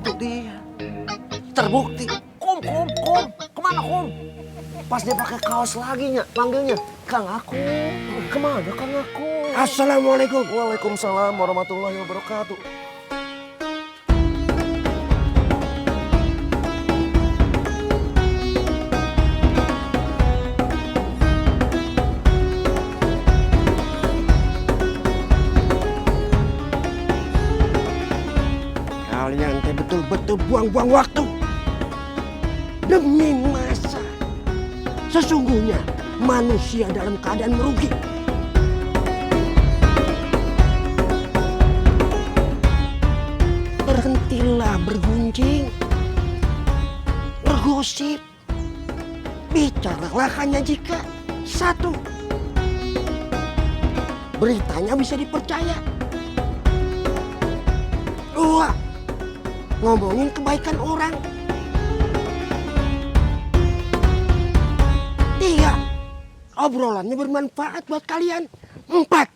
itu dia. Terbukti. Kum. Kemana Kum? Pas dia pakai kaos lagi nya, manggilnya Kang Aku. Kemana Kang Aku? Assalamualaikum. Waalaikumsalam warahmatullahi wabarakatuh. Kalian teh betul-betul buang-buang waktu demi masa. Sesungguhnya manusia dalam keadaan merugi. Berhentilah bergunjing, bergosip. Bicaralah hanya jika satu, beritanya bisa dipercaya. Dua, ngomongin kebaikan orang. Tiga, obrolannya bermanfaat buat kalian. Empat,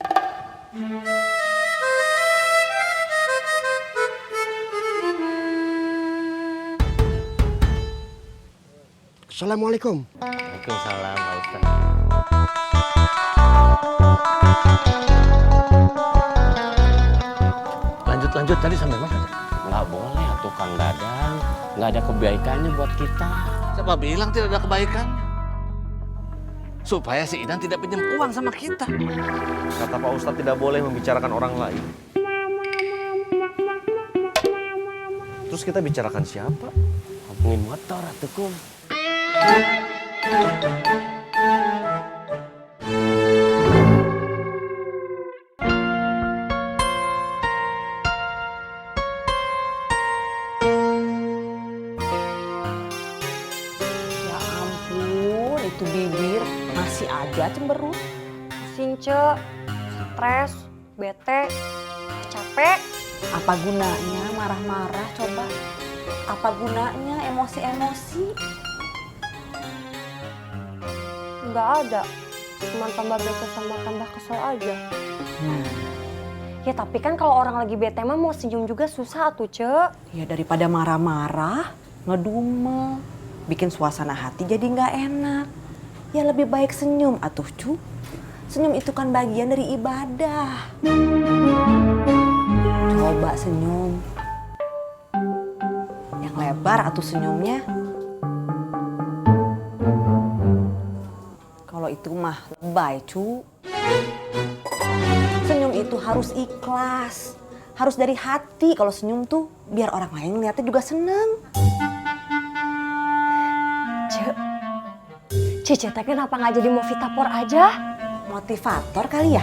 Assalamualaikum. Waalaikumsalam Pak Ustaz. Lanjut tadi sampai mana? Nggak boleh atuh Kang Dadang. Nggak ada kebaikannya buat kita. Siapa bilang tidak ada kebaikan? Supaya si Idan tidak pinjam uang sama kita. Kata Pak Ustadz tidak boleh membicarakan orang lain. Terus kita bicarakan siapa? Ngomongin motor atuh Kum. Ya ampun, itu bibir masih aja cemberut. Since, stres, bete, capek. Apa gunanya marah-marah coba? Apa gunanya emosi-emosi? Nggak ada, cuma tambah bete sama tambah kesel aja. Ya tapi kan kalau orang lagi bete mah mau senyum juga susah tuh, Cek. Ya daripada marah-marah, ngedumel, bikin suasana hati jadi nggak enak. Ya lebih baik senyum atuh cu. Senyum itu kan bagian dari ibadah. Coba senyum. Yang lebar atuh senyumnya. Kalau itu mah lebay cu. Senyum itu harus ikhlas. Harus dari hati kalau senyum tuh. Biar orang lain ngeliatnya juga seneng. Cek, Cici teh kenapa nggak jadi motivapor aja? Motivator kali ya?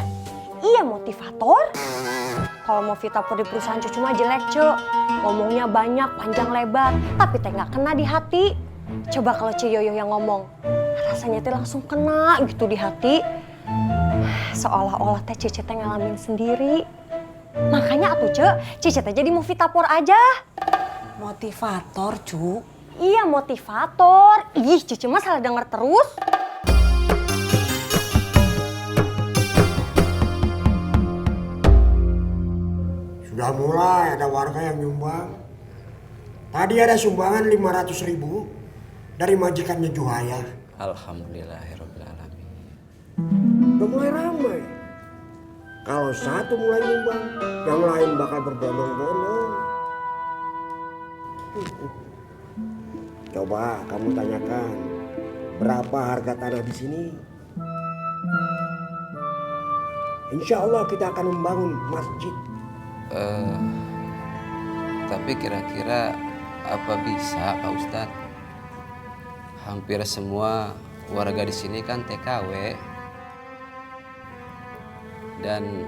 Iya motivator. Kalau motivapor di perusahaan cucu mah jelek, Cek. Ngomongnya banyak, panjang lebar, tapi teh nggak kena di hati. Coba kalau Ci Yoyo yang ngomong, rasanya teh langsung kena gitu di hati. Seolah-olah teh Cici teh ngalamin sendiri. Makanya atuh Cek, Cici teh jadi motivapor aja. Motivator cu. Iya motivator. Ih, Cici mah salah denger terus. Sudah mulai ada warga yang nyumbang. Tadi ada sumbangan 500.000 dari majikannya Juhaya. Alhamdulillahirobbilalamin. Udah mulai ramai. Kalau satu mulai nyumbang, yang lain bakal berbondong-bondong. Coba kamu tanyakan, berapa harga tanah di sini? Insya Allah kita akan membangun masjid. Tapi kira-kira apa bisa Pak Ustadz? Hampir semua warga di sini kan TKW. Dan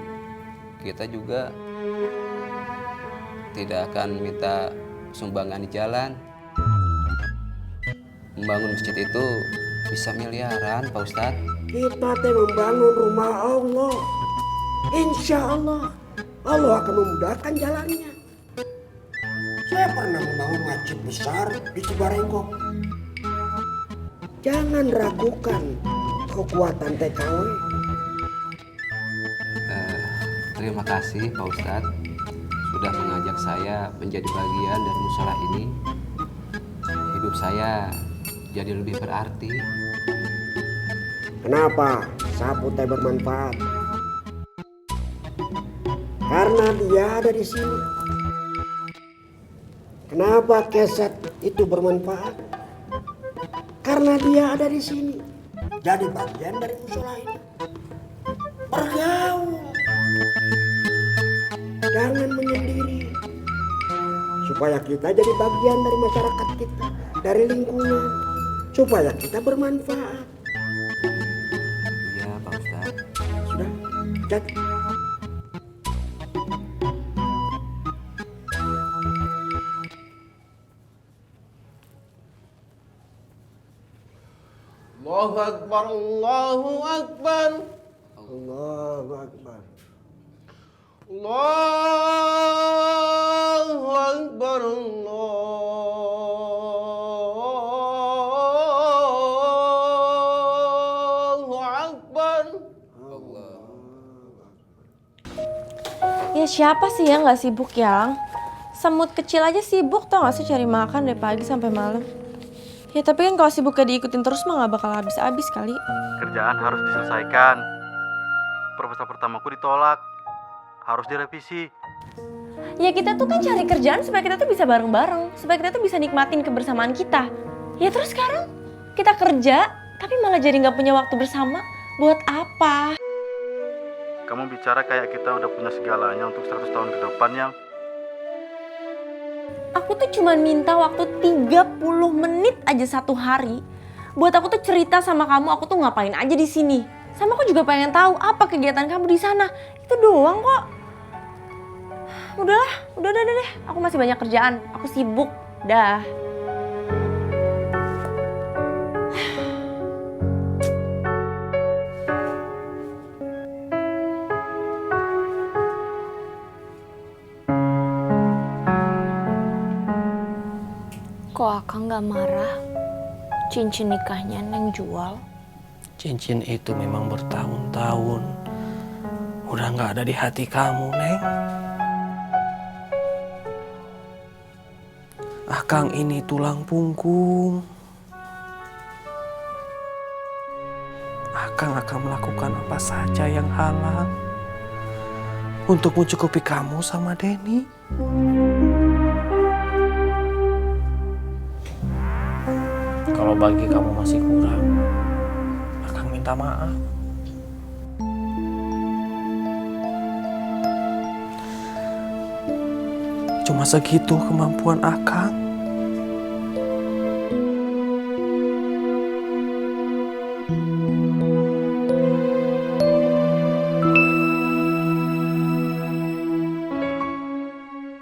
kita juga tidak akan minta sumbangan di jalan. Membangun masjid itu bisa miliaran Pak Ustadz. Kita teh membangun rumah Allah. Insya Allah Allah akan memudahkan jalannya. Saya pernah membangun masjid besar di Cibarenggok. Jangan ragukan kekuatan TKW. Terima kasih Pak Ustadz. sudah mengajak saya menjadi bagian dari musola ini. Hidup saya jadi lebih berarti. Kenapa sapu teh bermanfaat? Karena dia ada di sini. Kenapa keset itu bermanfaat? Karena dia ada di sini. Jadi bagian dari musola ini. Bergaul. Jangan menyendiri. Supaya kita jadi bagian dari masyarakat kita, dari lingkungan. Supaya kita bermanfaat. Iya Pak Ustadz. Sudah, cat. Allahu Akbar, Allahu Akbar. Allahu Akbar. Allahu Akbar, Allahu Akbar. Ya siapa sih yang nggak sibuk, Yang? Semut kecil aja sibuk, tau gak sih cari makan dari pagi sampai malam. Ya tapi kan kalau sibuknya diikutin terus mah gak bakal habis-habis kali. Kerjaan harus diselesaikan. Proposal pertamaku ditolak. Harus direvisi. Ya kita tuh kan cari kerjaan supaya kita tuh bisa bareng-bareng. Supaya kita tuh bisa nikmatin kebersamaan kita. Ya terus sekarang kita kerja tapi malah jadi gak punya waktu bersama. Buat apa? Kamu bicara kayak kita udah punya segalanya untuk 100 tahun ke depan, Yang. Aku tuh cuma minta waktu 30 menit aja satu hari. Buat aku tuh cerita sama kamu aku tuh ngapain aja di sini. Sama aku juga pengen tahu apa kegiatan kamu di sana. Itu doang kok. Udahlah, udah deh. Aku masih banyak kerjaan. Aku sibuk. Dah. Kok Akang gak marah? Cincin nikahnya Neng jual. Cincin itu memang bertahun-tahun udah nggak ada di hati kamu, Neng. Akang ini tulang punggung. Akang akan melakukan apa saja yang halal untuk mencukupi kamu sama Denny. Kalau bagi kamu masih kurang, Akang minta maaf. Cuma segitu kemampuan Akang.